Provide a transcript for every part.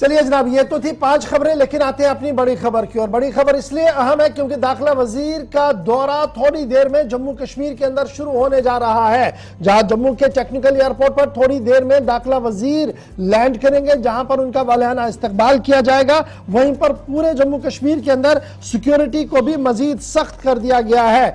चलिए जनाब, ये तो थी 5 खबरें, लेकिन आते हैं अपनी बड़ी खबर की ओर। बड़ी खबर इसलिए अहम है क्योंकि दाखिला वजीर का दौरा थोड़ी देर में जम्मू कश्मीर के अंदर शुरू होने जा रहा है, जहां जम्मू के टेक्निकल एयरपोर्ट पर थोड़ी देर में दाखिला वजीर लैंड करेंगे, जहां पर उनका वालियाना इस्तकबाल किया जाएगा। वहीं पर पूरे जम्मू कश्मीर के अंदर सिक्योरिटी को भी मजीद सख्त कर दिया गया है।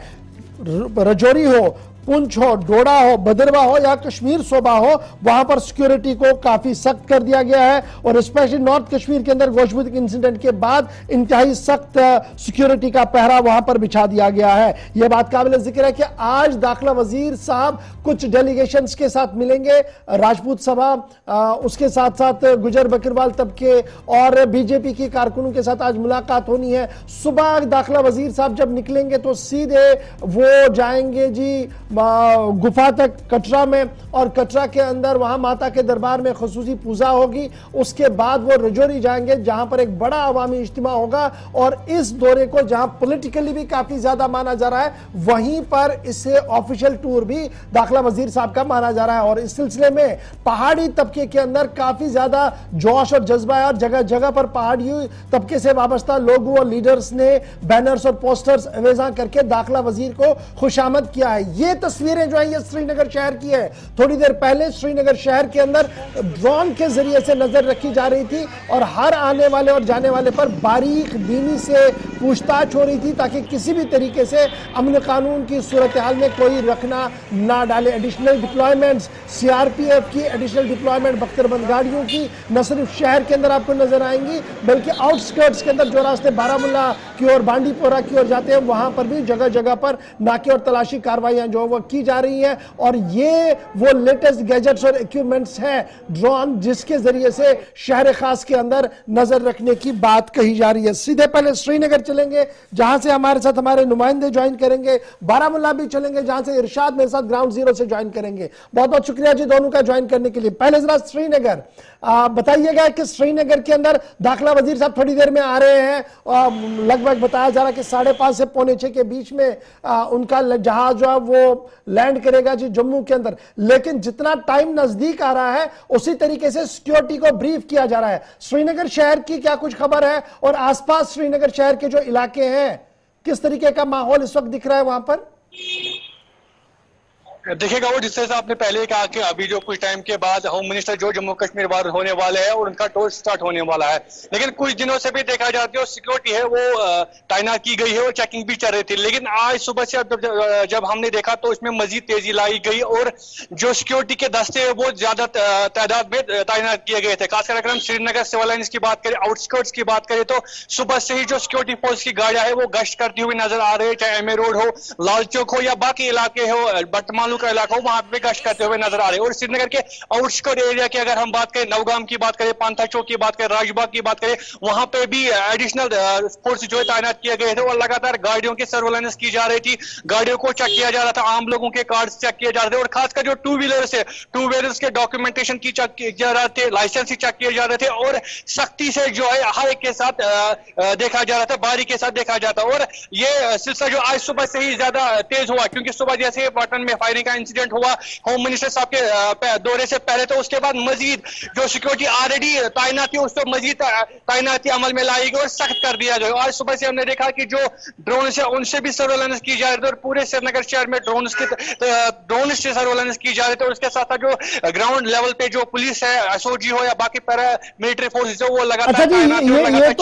रजौरी हो, पुंछ हो, डोडा हो, भद्रवा हो या कश्मीर सूबा हो, वहां पर सिक्योरिटी को काफी सख्त कर दिया गया है। और स्पेशली नॉर्थ कश्मीर के अंदर गोशबुद इंसिडेंट के बाद इंतहाई सख्त सिक्योरिटी का पहरा वहां पर बिछा दिया गया है। यह बात काबिल जिक्र है कि आज दाखिला वजीर साहब कुछ डेलीगेशंस के साथ मिलेंगे, राजपूत सभा, उसके साथ साथ गुजर बकरवाल तबके और बीजेपी की कारकुनों के साथ आज मुलाकात होनी है। सुबह दाखिला वजीर साहब जब निकलेंगे तो सीधे वो जाएंगे जी गुफा तक कटरा में, और कटरा के अंदर वहां माता के दरबार में खुसूसी पूजा होगी। उसके बाद वो रजौरी जाएंगे जहां पर एक बड़ा अवामी इज्तिमा होगा। और इस दौरे को जहां पॉलिटिकली भी काफी ज्यादा माना जा रहा है, वहीं पर इसे ऑफिशियल टूर भी दाखिला वजीर साहब का माना जा रहा है। और इस सिलसिले में पहाड़ी तबके के अंदर काफी ज्यादा जोश और जज्बा है और जगह जगह पर पहाड़ी तबके से वाबस्ता लोगों और लीडर्स ने बैनर्स और पोस्टर्स अवेजा करके दाखिला वजीर को खुशामद किया है। ये तस्वीरें जो है ये श्रीनगर शहर की है। थोड़ी देर पहले श्रीनगर शहर के अंदर ड्रोन के जरिए से नजर रखी जा रही थी और हर आने वाले और जाने वाले पर बारीक बीनी से पूछताछ हो रही थी ताकि किसी भी तरीके से अमन कानून की सूरत हाल में कोई रखना ना डाले। एडिशनल डिप्लॉयमेंट्स, सीआरपीएफ की एडिशनल डिप्लॉयमेंट बख्तरबंद गाड़ियों की न सिर्फ शहर के अंदर आपको नजर आएंगी बल्कि आउटस्कर्ट्स के अंदर जो रास्ते बारामुल्ला की ओर, बांडीपोरा की ओर जाते हैं, वहां पर भी जगह जगह पर नाके और तलाशी कार्रवाइयां जो वो की जा रही है। और ये वो लेटेस्ट गैजेट्स और इक्विपमेंट्स हैं, ड्रोन, जिसके जरिए से शहर खास के अंदर नजर रखने की बात कही जा रही है। सीधे पहले श्रीनगर चलेंगे जहां से हमारे साथ हमारे नुमाइंदे ज्वाइन करेंगे, बारामुल्ला भी चलेंगे जहां से इरशाद मेरे साथ ग्राउंड जीरो से ज्वाइन करेंगे। बहुत बहुत शुक्रिया जी दोनों का ज्वाइन करने के लिए। पहले जरा श्रीनगर बताइएगा कि श्रीनगर के अंदर दाखिला वजीर साहब थोड़ी देर में आ रहे हैं, लगभग बताया जा रहा है कि 5:30 से 5:45 के बीच में उनका जहाज जो है वो लैंड करेगा जी जम्मू के अंदर। लेकिन जितना टाइम नजदीक आ रहा है उसी तरीके से सिक्योरिटी को ब्रीफ किया जा रहा है। श्रीनगर शहर की क्या कुछ खबर है और आसपास श्रीनगर शहर के जो इलाके हैं किस तरीके का माहौल इस वक्त दिख रहा है वहां पर? देखिएगा वो जिस तरह से आपने पहले कहा कि अभी जो कुछ टाइम के बाद होम मिनिस्टर जो जम्मू कश्मीर वार होने वाले हैं और उनका टूर स्टार्ट होने वाला है, लेकिन कुछ दिनों से भी देखा जाती है और सिक्योरिटी है वो तैनात की गई है और चेकिंग भी चल रही थी। लेकिन आज सुबह से जब हमने देखा तो इसमें मजीद तेजी लाई गई और जो सिक्योरिटी के दस्ते है वो ज्यादा तादाद में तैनात किए गए थे। खासकर अगर हम श्रीनगर सिविल लाइंस की बात करें, आउटस्कर्ट्स की बात करें, तो सुबह से ही जो सिक्योरिटी फोर्स की गाड़ियां है वो गश्त करती हुई नजर आ रही है, चाहे एमए रोड हो, लाल चौक हो या बाकी इलाके हो, बटमालू का इलाका हो, वहां पे गश्त करते हुए नजर आ रहे हैं। और श्रीनगर के आउटस्कर्ट एरिया की अगर हम बात करें, नवगाम की बात करें, पांथा चौक की बात करें, राजबाग की बात करें, वहां पे भी एडिशनल फोर्स जो है तैनात किए गए थे और लगातार गाड़ियों की सर्वेलेंस की जा रही थी, गाड़ियों को चेक किया जा रहा था, आम लोगों के कार्ड चेक किए जा रहे थे और खासकर जो टू व्हीलर्स है, टू व्हीलर्स के डॉक्यूमेंटेशन की चेक किए जा रहे थे, लाइसेंस चेक किए जा रहे थे और सख्ती से जो है हर एक के साथ देखा जा रहा था, बारी के साथ देखा जाता। और ये सिलसिला जो आज सुबह से ही ज्यादा तेज हुआ क्योंकि सुबह जैसे पटन में फायरिंग का इंसिडेंट हुआ होम मिनिस्टर साहब के दौरे से पहले, तो उसके बाद मजीद जो सिक्योरिटी ऑलरेडी तैनाती उसको मजीद तैनाती अमल में लाई गई और सख्त कर दिया गया। आज सुबह से हमने देखा कि जो ड्रोन है उनसे भी सर्वेलेंस की जा रही थी और पूरे श्रीनगर शहर में ड्रोन से सर्वेलेंस की जा रही थी। और उसके साथ जो ग्राउंड लेवल पे जो पुलिस है, एसओजी हो या बाकी पैरा मिलिट्री फोर्सेस हो, वो लगातार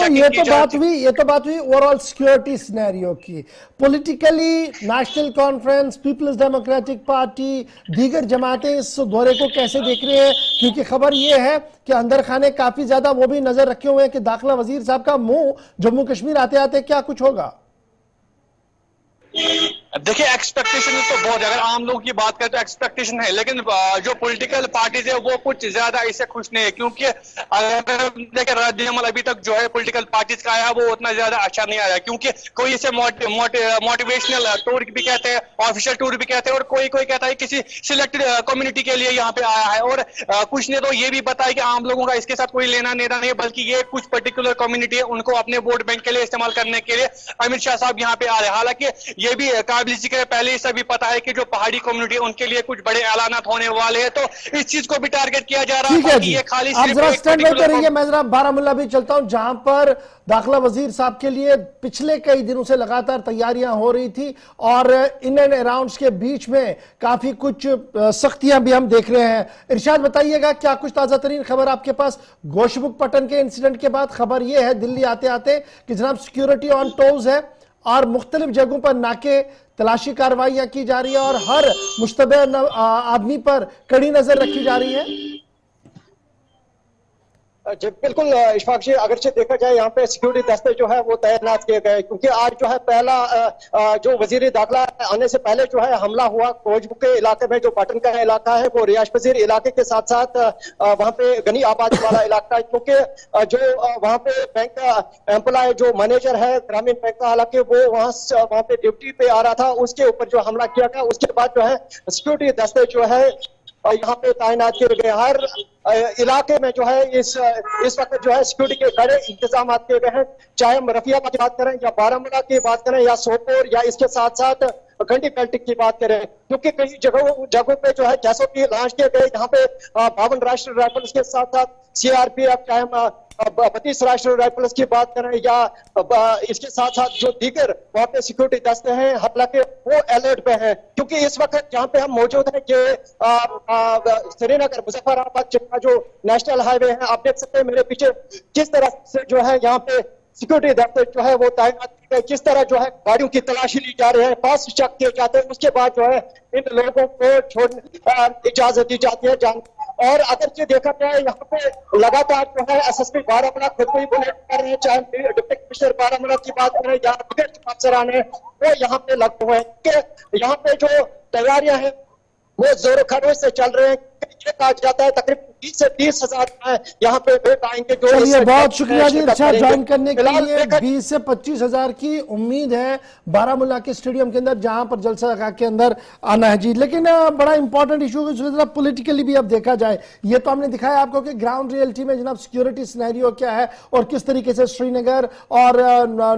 ये तो बात हुई ओवरऑल सिक्योरिटी सिनेरियो की। पॉलिटिकली नेशनल कॉन्फ्रेंस, पीपल्स डेमोक्रेटिक पार्टी, दीगर जमातें इस दौरे को कैसे देख रहे हैं? क्योंकि खबर यह है कि अंदर खाने काफी ज्यादा वो भी नजर रखे हुए हैं कि दाखिला वजीर साहब का मुंह जम्मू कश्मीर आते आते क्या कुछ होगा। देखिए एक्सपेक्टेशन तो बहुत है, अगर आम लोगों की बात करें तो एक्सपेक्टेशन है, लेकिन जो पॉलिटिकल पार्टीज है वो कुछ ज्यादा इससे खुश नहीं है क्योंकि अगर देखें रद्द-ए-अमल अभी तक जो है पॉलिटिकल पार्टीज का आया वो उतना ज्यादा अच्छा नहीं आया क्योंकि कोई इसे मोटिवेशनल टूर भी कहते हैं, ऑफिशियल टूर भी कहते हैं और कोई कहता है किसी सिलेक्टेड कम्युनिटी के लिए यहाँ पे आया है। और कुछ ने तो ये भी बताया कि आम लोगों का इसके साथ कोई लेना देना नहीं है, बल्कि ये कुछ पर्टिकुलर कम्युनिटी है उनको अपने वोट बैंक के लिए इस्तेमाल करने के लिए अमित शाह साहब यहाँ पे आ रहे हैं। हालांकि ये भी स्टेबिलिटी के पहले ही सभी पता है कि जो पहाड़ी कम्युनिटी उनके लिए कुछ बड़े ऐलानात होने वाले हैं, तो इस चीज को भी टारगेट किया जा रहा है। ये खाली आप जरा स्टैंड बाय करिए, मैं जरा बारामूला भी चलता हूं, जहां पर दाखिला वजीर साहब के लिए पिछले कई दिनों से लगातार तैयारियां हो रही थी और इन एंड अराउंड्स के बीच में काफी कुछ सख्तियां भी हम देख रहे हैं। इरशाद बताइएगा, क्या कुछ ताजा तरीन खबर आपके पास? गोशबुक पटन के इंसिडेंट के बाद खबर यह है दिल्ली आते आते कि जनाब सिक्योरिटी ऑन टोज है और मुख्तलिफ जगहों पर नाके तलाशी कार्रवाइयां की जा रही है और हर मुश्तबे आदमी पर कड़ी नजर रखी जा रही है। जी बिल्कुल इशफाक जी, अगरचे देखा जाए यहाँ पे सिक्योरिटी दस्ते जो है वो तैनात किए गए, क्योंकि आज जो है पहला जो वजीर दाखिला आने से पहले जो है हमला हुआ कोचबुक के इलाके में, जो पटन का इलाका है वो रियाज पजीर इलाके के साथ साथ वहाँ पे गनी आबादी वाला इलाका है, क्योंकि जो वहाँ पे बैंक का एम्प्लॉय जो मैनेजर है ग्रामीण बैंक का, हालांकि वो वहाँ पे ड्यूटी पे आ रहा था, उसके ऊपर जो हमला किया गया उसके बाद जो है सिक्योरिटी दस्ते जो है यहाँ पे तैनात किए गए। हर इलाके में जो है इस वक्त जो है सिक्योरिटी के कड़े इंतजाम किए गए हैं, चाहे हम रफियाबाद की बात करें या बारामूला की बात करें या सोपोर या इसके साथ साथ घंटी बेल्ट की बात करें, क्योंकि कई जगहों पे जो है कैसों की लॉन्च किए गए, यहाँ पे 52 राष्ट्रीय राइफल्स के साथ साथ सीआरपीएफ, चाहे हम 32 राष्ट्रीय राइफल्स की बात करें या इसके साथ साथ जो दीगर वहाँ पे सिक्योरिटी दस्ते हैं, हालांकि वो अलर्ट पे हैं, क्योंकि इस वक्त जहाँ पे हम मौजूद हैं कि श्रीनगर मुजफ्फराबाद का जो नेशनल हाईवे है, आप देख सकते हैं मेरे पीछे किस तरह से जो है यहाँ पे सिक्योरिटी दस्ते जो है वो तैनात किए गए, किस तरह जो है गाड़ियों की तलाशी ली जा रही है, पास चेक किए जाते हैं, उसके बाद जो है इन लोगों को छोड़ने इजाजत दी जाती है जान। और अगर जो देखा जाए यहाँ पे लगातार जो है एसएसपी बारामूला खुद को ही बुलेट कर रहे हैं, चाहे डिप्टी कमिश्नर बारामूला की बात करें या अफसरान है वो यहाँ पे लगे हुए हैं कि यहाँ पे जो तैयारियां हैं वो जोरों खरोश से चल रहे हैं। ये कहा जाता है तकरीबन 20 से 30 हजार यहाँ पे लोग आएंगे। चलिए, बहुत शुक्रिया जी इरशाद ज्वाइन करने के लिए। 20 से 25 हजार की उम्मीद है बारामूला के स्टेडियम के अंदर, जहां पर जलसा के अंदर आना है जी। लेकिन बड़ा इंपॉर्टेंट इशू पॉलिटिकली भी अब देखा जाए, ये तो हमने दिखाया आपको कि ग्राउंड रियलिटी में जनाब सिक्योरिटी सिनेरियो क्या है और किस तरीके से श्रीनगर और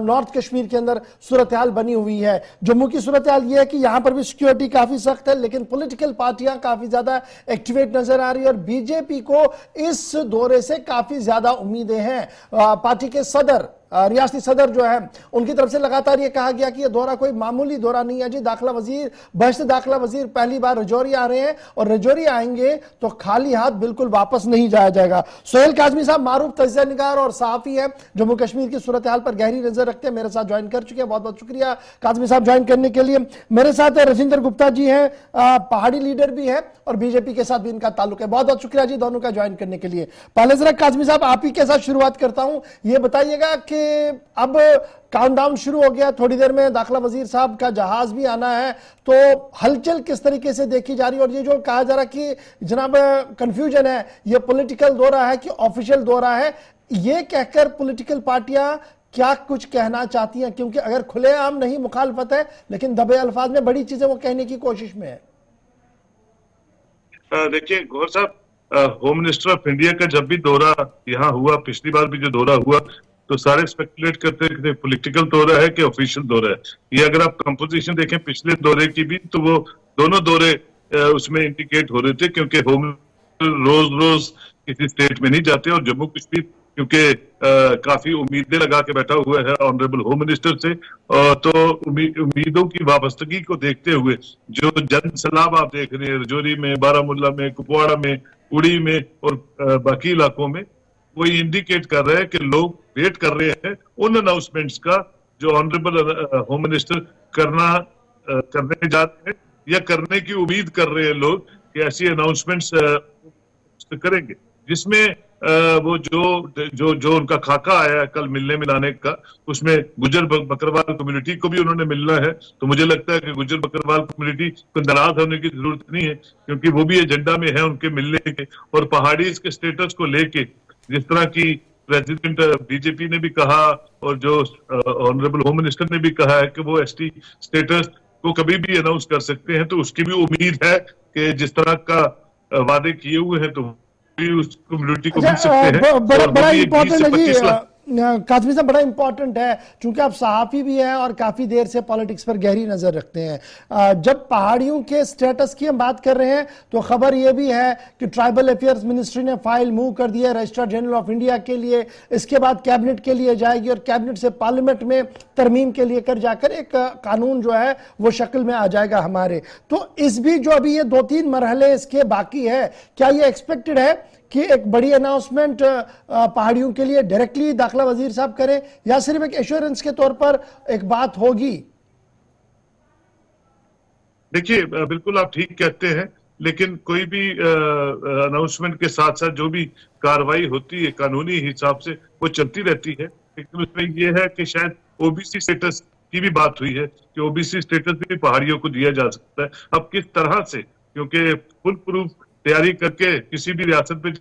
नॉर्थ कश्मीर के अंदर सूरत हाल बनी हुई है। जम्मू की सूरत हाल ये है कि यहां पर भी सिक्योरिटी काफी सख्त है, लेकिन पॉलिटिकल पार्टियां काफी ज्यादा एक्टिवेट नजर आ रही है और बीजेपी को इस दौरे से काफी ज्यादा उम्मीदें हैं। पार्टी के सदर रियासती सदर जो है उनकी तरफ से लगातार ये कहा गया कि ये दौरा कोई मामूली दौरा नहीं है जी। दाखिला वजीर, बहश्त दाखिला वजीर पहली बार रजौरी आ रहे हैं और रजौरी आएंगे तो खाली हाथ बिल्कुल वापस नहीं जाया जाएगा। सोहेल काजमी साहब मारूफ तजिया निगार और सहाफी हैं, जम्मू कश्मीर की सूरत हाल पर गहरी नजर रखते हैं, मेरे साथ ज्वाइन कर चुके हैं। बहुत बहुत शुक्रिया काजमी साहब ज्वाइन करने के लिए। मेरे साथ रजिंदर गुप्ता जी हैं, पहाड़ी लीडर भी है और बीजेपी के साथ भी इनका ताल्लुक है। बहुत बहुत शुक्रिया जी दोनों का ज्वाइन करने के लिए। पहले जरा काजमी साहब आप ही के साथ शुरुआत करता हूं, ये बताइएगा कि अब काउंटडाउन शुरू हो गया, थोड़ी देर में दाखिला वजीर साहब का जहाज भी आना है, तो हलचल किस तरीके से देखी जा रही है? और ये जो कहा जा रहा कि जनाब कंफ्यूजन है, ये पॉलिटिकल दौरा है कि ऑफिशियल दौरा है, ये कहकर पॉलिटिकल पार्टियां क्या कुछ कहना चाहती हैं? क्योंकि अगर खुलेआम नहीं मुखालफत है, लेकिन दबे अल्फाज में बड़ी चीजें वो कहने की कोशिश में है। देखिए गौर साहब, होम मिनिस्टर ऑफ इंडिया का जब भी दौरा यहाँ हुआ, पिछली बार भी जो दौरा हुआ, तो सारे स्पेकुलेट करते हैं कि पॉलिटिकल दौरा है कि ऑफिशियल दौरा है। ये अगर आप कंपोजिशन देखें पिछले दौरे की भी, तो वो दोनों दौरे उसमें इंडिकेट हो रहे थे, क्योंकि होम रोज रोज किसी स्टेट में नहीं जाते और जम्मू कश्मीर क्योंकि काफी उम्मीदें लगा के बैठा हुआ है ऑनरेबल होम मिनिस्टर से, तो उम्मीदों की वाबस्तगी को देखते हुए जो जन सैलाब आप देख रहे हैं रजौरी में, बारामूला में, कुपवाड़ा में, उड़ी में और बाकी इलाकों में, वो इंडिकेट कर रहा है कि लोग वेट कर रहे हैं उन अनाउंसमेंट्स का जो ऑनरेबल होम मिनिस्टर करने जा रहे हैं या करने की उम्मीद कर रहे हैं लोग कि ऐसी अनाउंसमेंट्स करेंगे, जिसमें वो जो उनका खाका आया है कल मिलने मिलाने का, उसमें गुजर बकरवाल कम्युनिटी को भी उन्होंने मिलना है। तो मुझे लगता है कि गुजर बकरवाल कम्युनिटी को नाराज होने की जरूरत नहीं है, क्योंकि वो भी एजेंडा में है उनके मिलने के। और पहाड़ी के स्टेटस को लेके जिस तरह की प्रेसिडेंट बीजेपी ने भी कहा और जो ऑनरेबल होम मिनिस्टर ने भी कहा है कि वो एसटी स्टेटस को कभी भी अनाउंस कर सकते हैं, तो उसकी भी उम्मीद है कि जिस तरह का वादे किए हुए हैं तो उस कम्युनिटी को मिल सकते हैं। बड़ा इंपॉर्टेंट है जी, काजमी साहब बड़ा इंपॉर्टेंट है, चूंकि आप सहाफी भी हैं और काफी देर से पॉलिटिक्स पर गहरी नजर रखते हैं। जब पहाड़ियों के स्टेटस की हम बात कर रहे हैं तो खबर यह भी है कि ट्राइबल अफेयर्स मिनिस्ट्री ने फाइल मूव कर दी है रजिस्ट्रार जनरल ऑफ इंडिया के लिए, इसके बाद कैबिनेट के लिए जाएगी और कैबिनेट से पार्लियामेंट में तरमीम के लिए कर जाकर एक कानून जो है वो शक्ल में आ जाएगा हमारे। तो इस भी जो अभी ये 2-3 मरहले इसके बाकी है, क्या ये एक्सपेक्टेड है कि एक बड़ी अनाउंसमेंट पहाड़ियों के लिए डायरेक्टली दाखिला वजीर साहब करें या सिर्फ एक एश्योरेंस के तौर पर एक बात होगी? देखिए, बिल्कुल आप ठीक कहते हैं, लेकिन कोई भी अनाउंसमेंट के साथ साथ जो भी कार्रवाई होती है कानूनी हिसाब से वो चलती रहती है। लेकिन उसमें यह है कि शायद ओबीसी स्टेटस की भी बात हुई है कि ओबीसी स्टेटस भी पहाड़ियों को दिया जा सकता है। अब किस तरह से, क्योंकि फुल प्रूफ तैयारी करके किसी भी रियासत में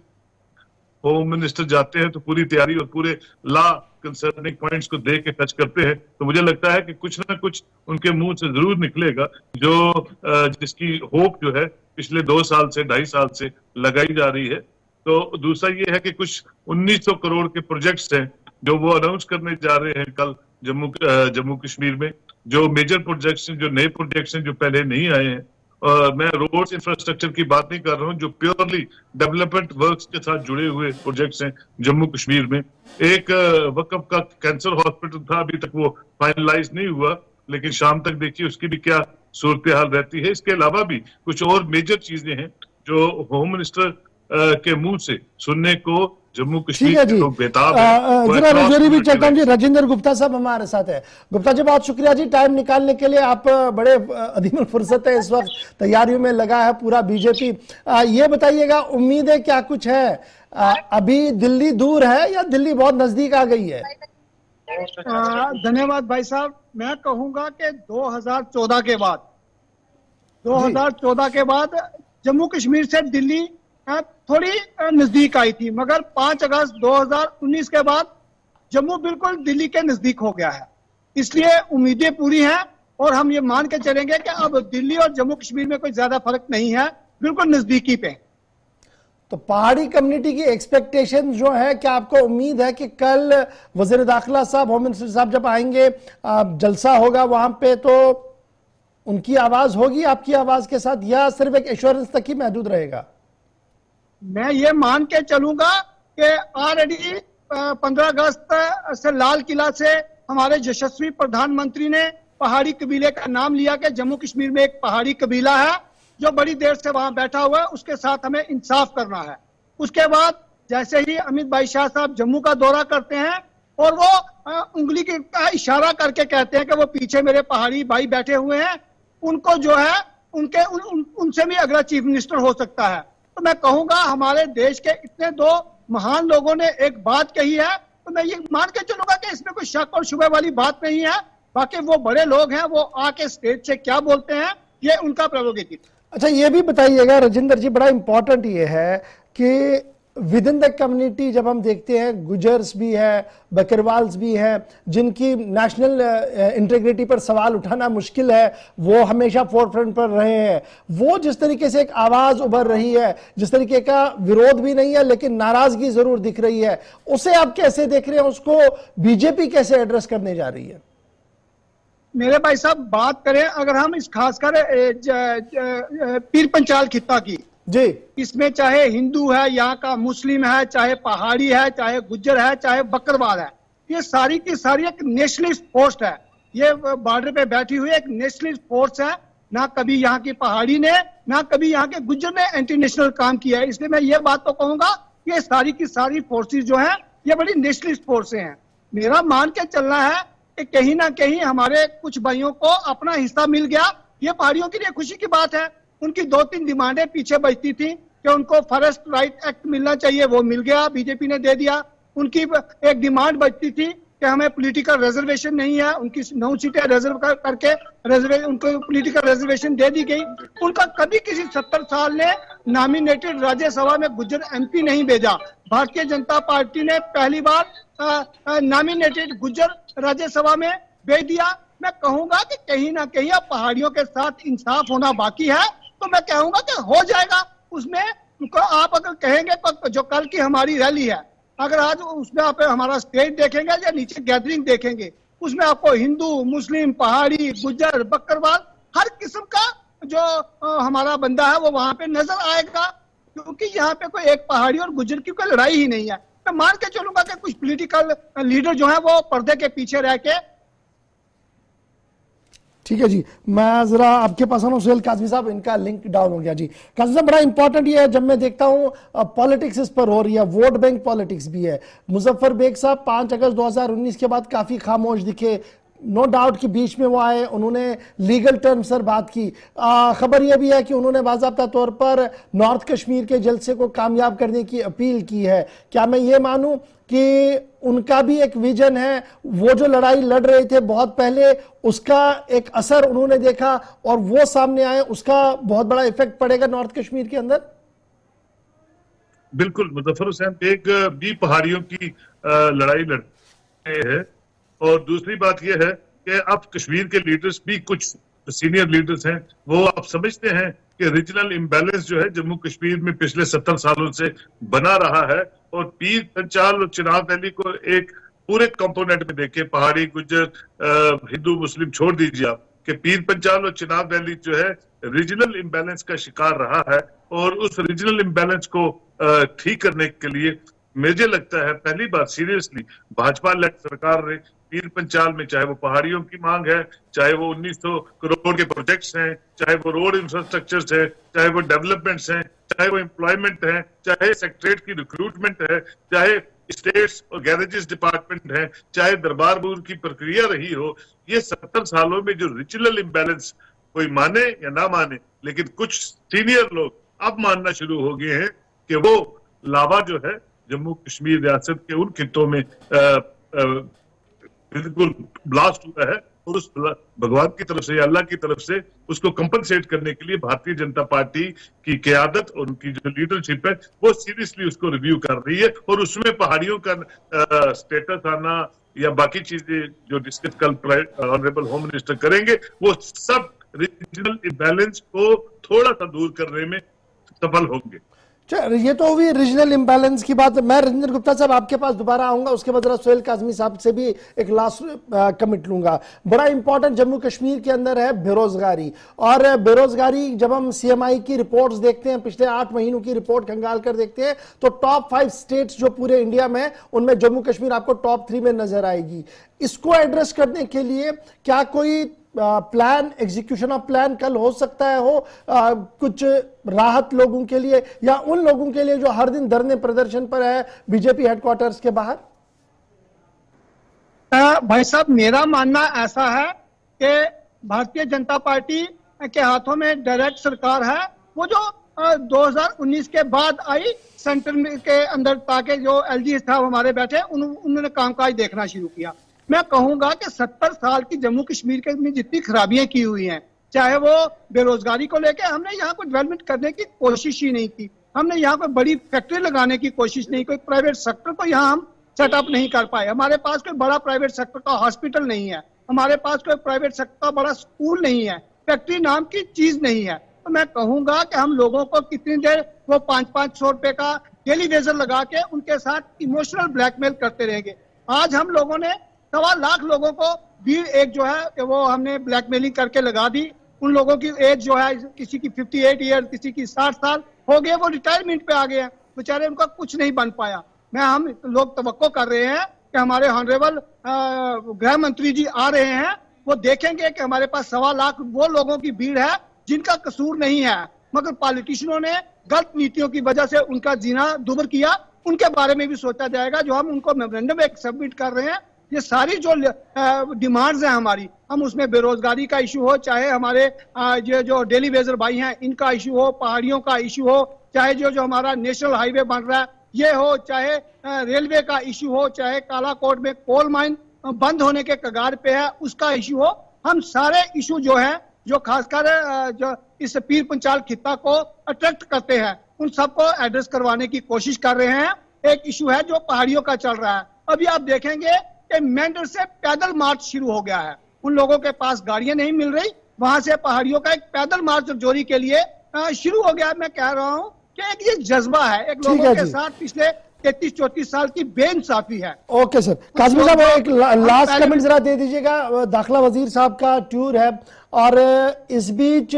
होम मिनिस्टर जाते हैं तो पूरी तैयारी और पूरे लॉ कंसर्निंग पॉइंट्स को देख के टच करते हैं, तो मुझे लगता है कि कुछ ना कुछ उनके मुंह से जरूर निकलेगा जो जिसकी होप जो है पिछले 2 साल से 2.5 साल से लगाई जा रही है। तो दूसरा ये है कि कुछ 1900 करोड़ के प्रोजेक्ट्स हैं जो वो अनाउंस करने जा रहे हैं कल जम्मू कश्मीर में, जो मेजर प्रोजेक्ट्स हैं, जो नए प्रोजेक्ट्स हैं जो पहले नहीं आए हैं। मैं रोड्स इंफ्रास्ट्रक्चर की बात नहीं कर रहा हूं, जो प्योरली डेवलपमेंट वर्क्स के साथ जुड़े हुए प्रोजेक्ट्स हैं जम्मू कश्मीर में। एक वक्फ का कैंसर हॉस्पिटल था, अभी तक वो फाइनलाइज नहीं हुआ, लेकिन शाम तक देखिए उसकी भी क्या सूरत हाल रहती है। इसके अलावा भी कुछ और मेजर चीजें हैं जो होम मिनिस्टर के मुंह से सुनने को जम्मू कश्मीर के लोग बेताब हैं। जरा रजौरी भी चलता हूं जी, राजेंद्र गुप्ता साहब हमारे साथ है। गुप्ता जी बहुत शुक्रिया जी टाइम निकालने के लिए, आप बड़े अदीम फुर्सत है, इस वक्त तैयारियों में लगा है पूरा बीजेपी। ये बताइएगा उम्मीदें क्या कुछ है, अभी दिल्ली दूर है या दिल्ली बहुत नजदीक आ गई है? धन्यवाद भाई साहब। मैं कहूंगा कि 2014 के बाद जम्मू कश्मीर से दिल्ली थोड़ी नजदीक आई थी, मगर 5 अगस्त 2019 के बाद जम्मू बिल्कुल दिल्ली के नजदीक हो गया है। इसलिए उम्मीदें पूरी हैं और हम ये मान के चलेंगे कि अब दिल्ली और जम्मू कश्मीर में कोई ज्यादा फर्क नहीं है, बिल्कुल नजदीकी पे। तो पहाड़ी कम्युनिटी की एक्सपेक्टेशन जो है, क्या आपको उम्मीद है कि कल वजीर दाखिला साहब, होम मिनिस्टर साहब जब आएंगे, जलसा होगा वहां पे, तो उनकी आवाज होगी आपकी आवाज के साथ या सिर्फ एक एश्योरेंस तक ही महदूद रहेगा? मैं ये मान के चलूंगा कि ऑलरेडी 15 अगस्त से लाल किला से हमारे यशस्वी प्रधानमंत्री ने पहाड़ी कबीले का नाम लिया कि जम्मू कश्मीर में एक पहाड़ी कबीला है जो बड़ी देर से वहां बैठा हुआ है, उसके साथ हमें इंसाफ करना है। उसके बाद जैसे ही अमित भाई शाह साहब जम्मू का दौरा करते हैं और वो उंगली का इशारा करके कहते हैं कि वो पीछे मेरे पहाड़ी भाई बैठे हुए हैं, उनको जो है उनसे भी अगला चीफ मिनिस्टर हो सकता है। तो मैं कहूंगा हमारे देश के इतने 2 महान लोगों ने एक बात कही है, तो मैं ये मान के चलूंगा कि इसमें कोई शक और शुबे वाली बात नहीं है। बाकी वो बड़े लोग हैं, वो आके स्टेज से क्या बोलते हैं ये उनका प्रेरोगेटिव। अच्छा ये भी बताइएगा राजेंद्र जी, बड़ा इंपॉर्टेंट ये है कि विद इन द कम्युनिटी जब हम देखते हैं गुजर्स भी है, बकरवाल्स भी हैं, जिनकी नेशनल इंटीग्रिटी पर सवाल उठाना मुश्किल है, वो हमेशा फोरफ्रंट पर रहे हैं। वो जिस तरीके से एक आवाज उभर रही है, जिस तरीके का विरोध भी नहीं है लेकिन नाराजगी जरूर दिख रही है, उसे आप कैसे देख रहे हैं? उसको बीजेपी कैसे एड्रेस करने जा रही है? मेरे भाई साहब बात करें अगर हम इस खासकर पीर पंचाल खित्ता की जी, इसमें चाहे हिंदू है, यहाँ का मुस्लिम है, चाहे पहाड़ी है, चाहे गुज्जर है, चाहे बकरवाल है, ये सारी की सारी एक नेशनलिस्ट फोर्स है। ये बॉर्डर पे बैठी हुई एक नेशनलिस्ट फोर्स है। ना कभी यहाँ की पहाड़ी ने, ना कभी यहाँ के गुज्जर ने एंटी नेशनल काम किया है। इसलिए मैं ये बात तो कहूंगा कि सारी की सारी फोर्सेस जो हैं ये बड़ी नेशनलिस्ट फोर्सें हैं। मेरा मान के चलना है कि कहीं ना कहीं हमारे कुछ भाइयों को अपना हिस्सा मिल गया। ये पहाड़ियों के लिए खुशी की बात है। उनकी 2-3 डिमांडें पीछे बचती थी कि उनको फॉरेस्ट राइट एक्ट मिलना चाहिए, वो मिल गया, बीजेपी ने दे दिया। उनकी एक डिमांड बचती थी कि हमें पॉलिटिकल रिजर्वेशन नहीं है, उनकी 9 सीटें रिजर्व करके उनको पॉलिटिकल रिजर्वेशन दे दी गई। उनका कभी किसी 70 साल ने नॉमिनेटेड राज्यसभा में गुज्जर एमपी नहीं भेजा। भारतीय जनता पार्टी ने पहली बार नॉमिनेटेड गुज्जर राज्यसभा में भेज दिया। मैं कहूंगा कि कहीं ना कहीं अब पहाड़ियों के साथ इंसाफ होना बाकी है, तो मैं कहूंगा कि हो जाएगा। उसमें आप अगर कहेंगे तो जो कल की हमारी रैली है अगर आज उसमें आप हमारा स्टेज देखेंगे या नीचे गैदरिंग देखेंगे, उसमें आपको हिंदू, मुस्लिम, पहाड़ी, गुज्जर, बकरवाल, हर किस्म का जो हमारा बंदा है वो वहां पे नजर आएगा, क्योंकि यहाँ पे कोई एक पहाड़ी और गुज्जर की कोई लड़ाई ही नहीं है। मैं मान के चलूंगा कि कुछ पॉलिटिकल लीडर जो है वो पर्दे के पीछे रह के। ठीक है जी, मैं जरा आपके पास आना हूं। सुहेल काजमी साहब, इनका लिंक डाउन हो गया जी। काजमी साहब, बड़ा इंपॉर्टेंट ये है, जब मैं देखता हूं पॉलिटिक्स इस पर हो रही है, वोट बैंक पॉलिटिक्स भी है। मुजफ्फर बेग साहब 5 अगस्त 2019 के बाद काफी खामोश दिखे, नो डाउट कि बीच में वो आए, उन्होंने लीगल टर्म्स पर बात की। खबर यह भी है कि उन्होंने बाज़ाब्ता तौर पर नॉर्थ कश्मीर के जलसे को कामयाब करने की अपील की है। क्या मैं ये मानूं कि उनका भी एक विजन है, वो जो लड़ाई लड़ रहे थे बहुत पहले, उसका एक असर उन्होंने देखा और वो सामने आए, उसका बहुत बड़ा इफेक्ट पड़ेगा नॉर्थ कश्मीर के अंदर? बिल्कुल, मुजफ्फर हुसैन बेग भी पहाड़ियों की लड़ाई लड़ते हैं। और दूसरी बात यह है कि अब कश्मीर के लीडर्स भी, कुछ सीनियर लीडर्स हैं, वो अब समझते हैं कि रीजनल इम्बैलेंस जो है जम्मू कश्मीर में पिछले 70 सालों से बना रहा है, और पीर पंचाल और चिनाब वैली को एक पूरे कंपोनेंट में देखे, पहाड़ी, गुज्जर, हिंदू, मुस्लिम छोड़ दीजिए आप, कि पीर पंचाल और चिनाब वैली जो है रीजनल इम्बैलेंस का शिकार रहा है। और उस रीजनल इम्बैलेंस को ठीक करने के लिए मुझे लगता है पहली बार सीरियसली भाजपा लेड सरकार ने पीर पंचाल में, चाहे वो पहाड़ियों की मांग है, चाहे वो 1900 करोड़ के प्रोजेक्ट्स हैं, चाहे वो रोड इंफ्रास्ट्रक्चर्स है, चाहे वो डेवलपमेंट्स हैं, चाहे वो एम्प्लॉयमेंट है, चाहे सेक्रेटरीट की रिक्रूटमेंट है, चाहे स्टेट्स और गैरेजेस डिपार्टमेंट है, चाहे दरबार बूर की प्रक्रिया रही हो, ये 70 सालों में जो रीजनल इम्बैलेंस, कोई माने या ना माने, लेकिन कुछ सीनियर लोग अब मानना शुरू हो गए हैं कि वो लावा जो है जम्मू कश्मीर रियासत के उन खित्तों में बिल्कुल ब्लास्ट हुआ है, और उस भगवान की तरफ से, अल्लाह की तरफ से उसको कंपनसेट करने के लिए भारतीय जनता पार्टी की क़यादत और उनकी जो लीडरशिप है वो सीरियसली उसको रिव्यू कर रही है। और उसमें पहाड़ियों का स्टेटस आना या बाकी चीजें जो डिस्कस कल ऑनरेबल होम मिनिस्टर करेंगे, वो सब रीजनल इम्बैलेंस को थोड़ा सा दूर करने में सफल होंगे। ये तो हुई रीजनल इम्बैलेंस की बात। मैं रजिंदर गुप्ता साहब आपके पास दोबारा आऊंगा, उसके बाद सुहेल काजमी साहब से भी एक लास्ट कमिट लूंगा। बड़ा इंपॉर्टेंट जम्मू कश्मीर के अंदर है बेरोजगारी, और बेरोजगारी जब हम सीएमआई की रिपोर्ट्स देखते हैं, पिछले 8 महीनों की रिपोर्ट खंगाल कर देखते हैं, तो टॉप 5 स्टेट्स जो पूरे इंडिया में, उनमें जम्मू कश्मीर आपको टॉप 3 में नजर आएगी। इसको एड्रेस करने के लिए क्या कोई प्लान, एग्जीक्यूशन ऑफ प्लान कल हो सकता है, कुछ राहत लोगों के लिए या उन लोगों के लिए जो हर दिन धरने प्रदर्शन पर है बीजेपी हेडक्वार्टर्स के बाहर? भाई साहब, मेरा मानना ऐसा है कि भारतीय जनता पार्टी के हाथों में डायरेक्ट सरकार है, वो जो 2019 के बाद आई सेंटर के अंदर, ताकि जो एलजी साहब हमारे बैठे उन्होंने कामकाज देखना शुरू किया। मैं कहूंगा कि 70 साल की जम्मू कश्मीर के में जितनी खराबियां की हुई हैं, चाहे वो बेरोजगारी को लेकर, हमने यहाँ कोई डेवलपमेंट करने की कोशिश ही नहीं की, हमने यहाँ कोई बड़ी फैक्ट्री लगाने की कोशिश नहीं, कोई प्राइवेट सेक्टर को यहाँ हम सेटअप नहीं कर पाए, हमारे पास कोई बड़ा प्राइवेट सेक्टर का हॉस्पिटल नहीं है, हमारे पास कोई प्राइवेट सेक्टर का बड़ा स्कूल नहीं है, फैक्ट्री नाम की चीज नहीं है। तो मैं कहूंगा कि हम लोगों को कितनी देर वो 500-500 रुपए का डेली वेजर लगा के उनके साथ इमोशनल ब्लैकमेल करते रहेंगे। आज हम लोगों ने 1.25 लाख लोगों को भी एक जो है वो हमने ब्लैकमेलिंग करके लगा दी। उन लोगों की एज जो है, किसी की 58 ईयर, किसी की 60 साल हो गए, वो रिटायरमेंट पे आ गए हैं बेचारे, उनका कुछ नहीं बन पाया। हम लोग तवक्को कर रहे हैं कि हमारे ऑनरेबल गृह मंत्री जी आ रहे हैं, वो देखेंगे कि हमारे पास 1.25 लाख वो लोगों की भीड़ है जिनका कसूर नहीं है, मगर पॉलिटिशियनों ने गलत नीतियों की वजह से उनका जीना दुभर किया। उनके बारे में भी सोचा जाएगा। जो हम उनको मेमोरेंडम एक सबमिट कर रहे हैं, ये सारी जो डिमांड्स हैं हमारी, हम उसमें बेरोजगारी का इशू हो, चाहे हमारे ये जो डेली वेजर भाई हैं इनका इशू हो, पहाड़ियों का इशू हो, चाहे जो हमारा नेशनल हाईवे बन रहा है ये हो, चाहे रेलवे का इशू हो, चाहे कालाकोट में कोल माइन बंद होने के कगार पे है उसका इशू हो, हम सारे इशू जो है, जो खासकर जो इस पीर पंचाल खित्ता को अट्रैक्ट करते हैं, उन सबको एड्रेस करवाने की कोशिश कर रहे हैं। एक इशू है जो पहाड़ियों का चल रहा है। अभी आप देखेंगे कि मेंढर से पैदल मार्च शुरू हो गया है, उन लोगों के पास गाड़ियां नहीं मिल रही, वहां से पहाड़ियों का एक पैदल मार्च जोरी के लिए शुरू हो गया। मैं कह रहा हूं कि एक ये जज्बा है, एक लोगों के साथ पिछले 33-34 साल की बेइंसाफी है। ओके सर, काजमी साहब एक लास्ट कमेंट जरा दे दीजिएगा। दाखिला वजीर साहब का टूर है और इस बीच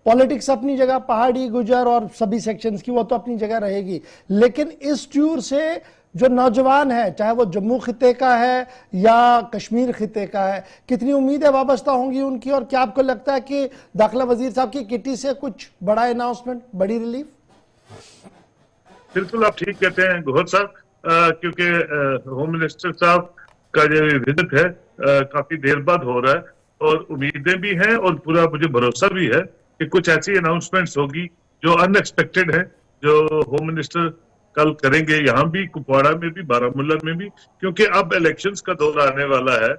पॉलिटिक्स अपनी जगह, पहाड़ी, गुजर और सभी सेक्शंस की वो तो अपनी जगह रहेगी, लेकिन इस टूर से जो नौजवान है, चाहे वो जम्मू खिते का है या कश्मीर खिते का है, कितनी उम्मीदें वाबस्ता होंगी उनकी, और क्या आपको लगता है कि दाखिला वजीर साहब की किटी से कुछ बड़ा अनाउंसमेंट, बड़ी रिलीफ? बिल्कुल आप ठीक कहते हैं गौहर साहब, क्योंकि होम मिनिस्टर साहब का जो विजिट है काफी देर बाद हो रहा है और उम्मीदें भी हैं और पूरा मुझे भरोसा भी है कि कुछ ऐसी अनाउंसमेंट्स होगी जो अनएक्सपेक्टेड है, जो होम मिनिस्टर कल करेंगे, यहाँ भी, कुपवाड़ा में भी, बारामूला में भी, क्योंकि अब इलेक्शंस का दौर आने वाला है।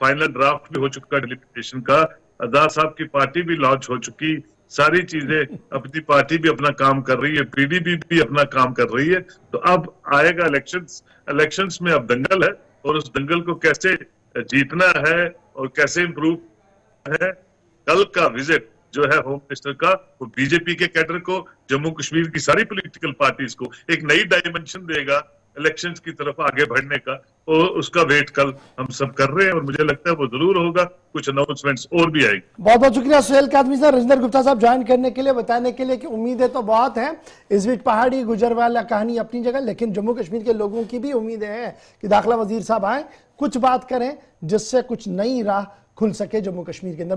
फाइनल ड्राफ्ट भी हो चुका डिलिमिटेशन का, अदा साहब की पार्टी भी लॉन्च हो चुकी, सारी चीजें, अपनी पार्टी भी अपना काम कर रही है, पीडीपी भी अपना काम कर रही है। तो अब आएगा इलेक्शंस में अब दंगल है और उस दंगल को कैसे जीतना है और कैसे इंप्रूव है। कल का विजिट जो है होम मिनिस्टर का, वो बीजेपी के कैडर को, जम्मू कश्मीर की सारी पॉलिटिकल पार्टीज को एक नई डायमेंशन देगा इलेक्शंस की तरफ आगे बढ़ने का, और उसका वेट कल हम सब कर रहे हैं और मुझे लगता है वो जरूर होगा, कुछ अनाउंसमेंट्स और भी आएगी। बहुत बहुत शुक्रिया सुहेल काज़मी साहब, रजिंदर गुप्ता साहब ज्वाइन करने के लिए, बताने के लिए कि उम्मीदें तो बहुत हैं। इस बीच पहाड़ी गुजर वाला कहानी अपनी जगह, लेकिन जम्मू कश्मीर के लोगों की भी उम्मीदें हैं कि दाखिला वजीर साहब आए, कुछ बात करें जिससे कुछ नई राह खुल सके जम्मू कश्मीर के अंदर।